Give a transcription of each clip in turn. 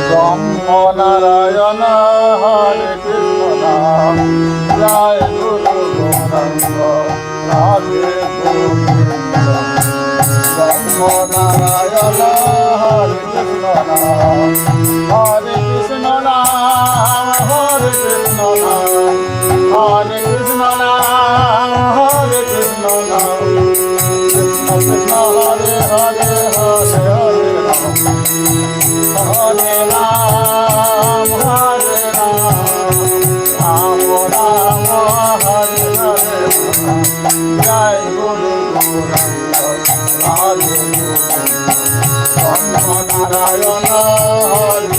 ব্রহ্ম নারায়ণ হরে কৃষ্ণ নাম জয় গুরু গৌরাঙ্গ রাধে গোবিন্দ। ব্রহ্ম নারায়ণ হরে কৃষ্ণ নাম হরে কৃষ্ণ নাম হরে কৃষ্ণ নাম হরে কৃষ্ণ নাম হরে কৃষ্ণ নাম কৃষ্ণ কৃষ্ণ হরে হরে হরে হরে রাম হরে রাম হরে রাম রাম রাম হরে হরে জয় গুরু গৌরাঙ্গ রাধে ব্রহ্ম নারায়ণ হরে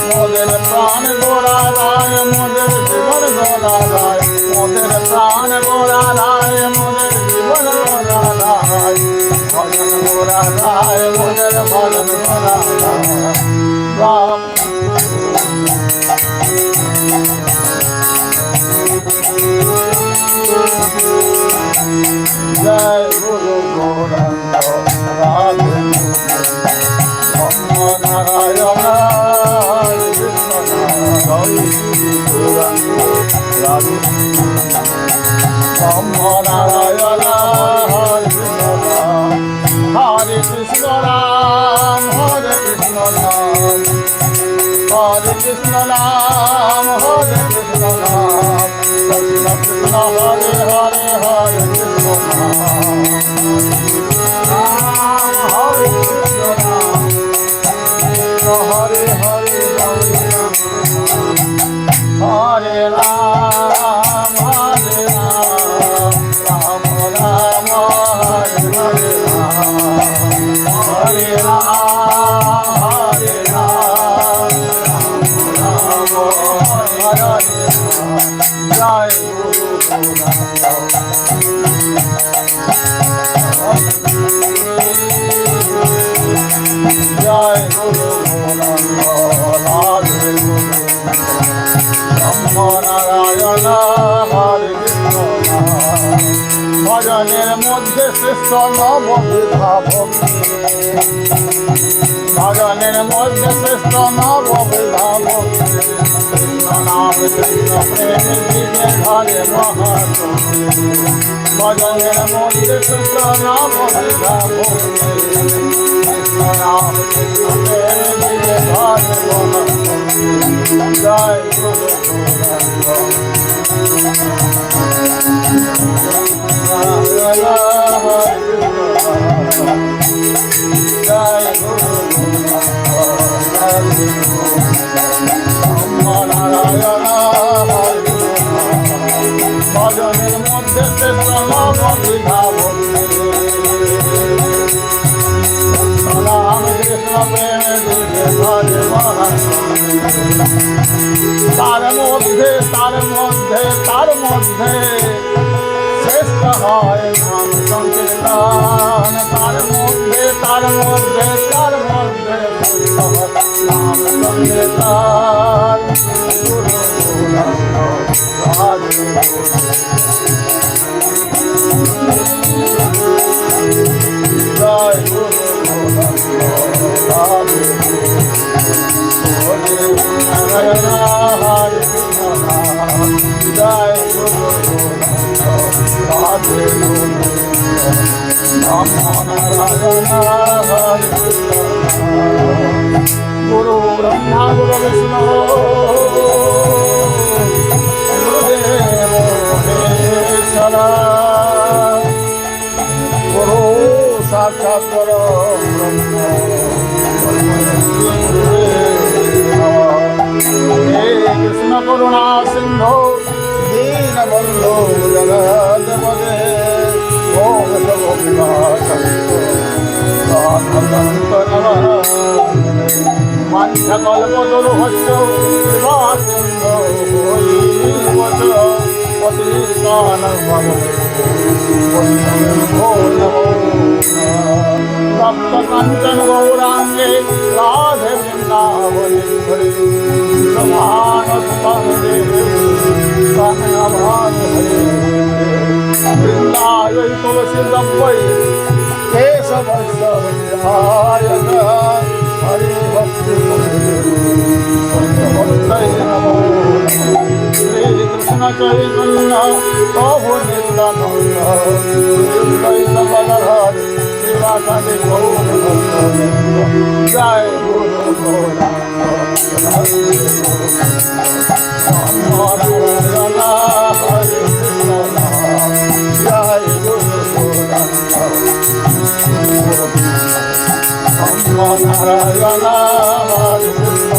মোদের প্রাণ গোড়া রায় মোদের জীবন গোড়া রায় মোদের প্রাণ গোড়া রায় মোদের জীবন গোড়া রায় ভজন গোড়া রায় মোদের ভজন গোড়া রায় জয় গুরু গৌরাঙ্গ রাধে ব্রহ্ম নারায়ণ রাধে ব্রহ্ম নারায়ণ হরে কৃষ্ণ রাম হরে কৃষ্ণ নাম হরে কৃষ্ণ নাম হরে কৃষ্ণ নাম কৃষ্ণ কৃষ্ণ হরে হরে হরে কৃষ্ণ নাম হরে কৃষ্ণ নাম হরে হরে হরে হরে রাম হরে রাম রাম রাম হরে হরে হরে রাম হরে রাম রাম রাম হরে জয় গুরু গৌরাঙ্গ জয় গুরু গৌরাঙ্গ রাধে ব্রহ্ম নারায়ণ হরে কৃষ্ণ ভজনের মধ্যে শ্রেষ্ঠ নববিধা ভক্তি ভজনের মধ্যে শ্রেষ্ঠ নববিধা ভক্তি কৃষ্ণ নাম কৃষ্ণ প্রেম দিবে ঘরে মহাশক্তি ভজনের মধ্যে শ্রেষ্ঠ নববিধা ভক্তি কৃষ্ণ নাম কৃষ্ণ প্রেম দিবে ঘরে মহাশক্তি জয় গুরু গৌরাঙ্গ জয় গুরু ব্রহ্ম নারায়ণ ভজনের মধ্যে শ্রেষ্ঠ নববিধা ভক্তি রাম কৃষ্ণ প্রেম দিবে ঘরে মহাশক্তি তার মধ্যে শ্রেষ্ঠ হয় নাম সংকীর্তন তার মধ্যে শ্রেষ্ঠ হয় নাম সংকীর্তন গুরু গৌরাঙ্গ রাধে জয় গুরু গৌরাঙ্গ রাধে নারায়ণ হরে কৃষ্ণ জয় গুরু গৌরাঙ্গ রাধে ব্রহ্ম নারায়ণ হরে কৃষ্ণ গুরু ব্রহ্মা গুরু বিষ্ণু গুরুদেব মহেশ্বর গুরু সাক্ষাৎ পরব্রহ্ম হে কৃষ্ণ করুণা সিন্ধু দীনবন্ধু জগৎপতে ওম মঞ্চকল্পতরুহস্য কৃপাসিন্ধো ভূয়িষ্ঠ পতিতানাং নমো নমো কাঞ্চন গৌরাঙ্গে রাধে বৃন্দাবনে হরে সমানস্তানে কানভান হরে বৃন্দায় তুলসী দব্বৈ কেশবস্য হরে ভক্তি ভক্তৈ নমো শ্রী কৃষ্ণ চৈতন্য প্রভু নিত্যানন্দ দ্বৈত গদাধর শিবাসাদি গৌর জয় গুরু নারায়ণ হরে কৃষ্ণ জয় গুরু নারায়ণ হরে কৃষ্ণ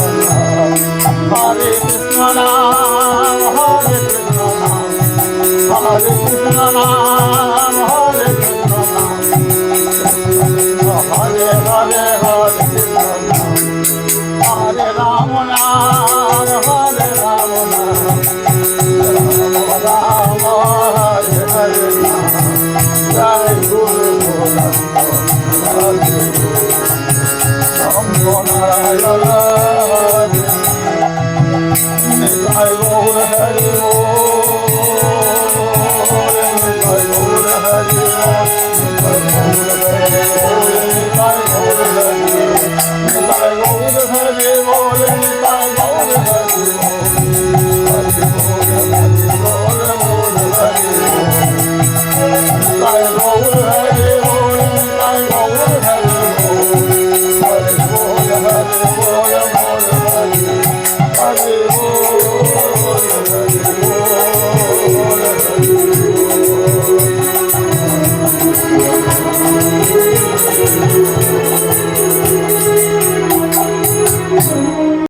হরে কৃষ্ণ নাম হরে কৃষ্ণ নাম হরে কৃষ্ণ নাম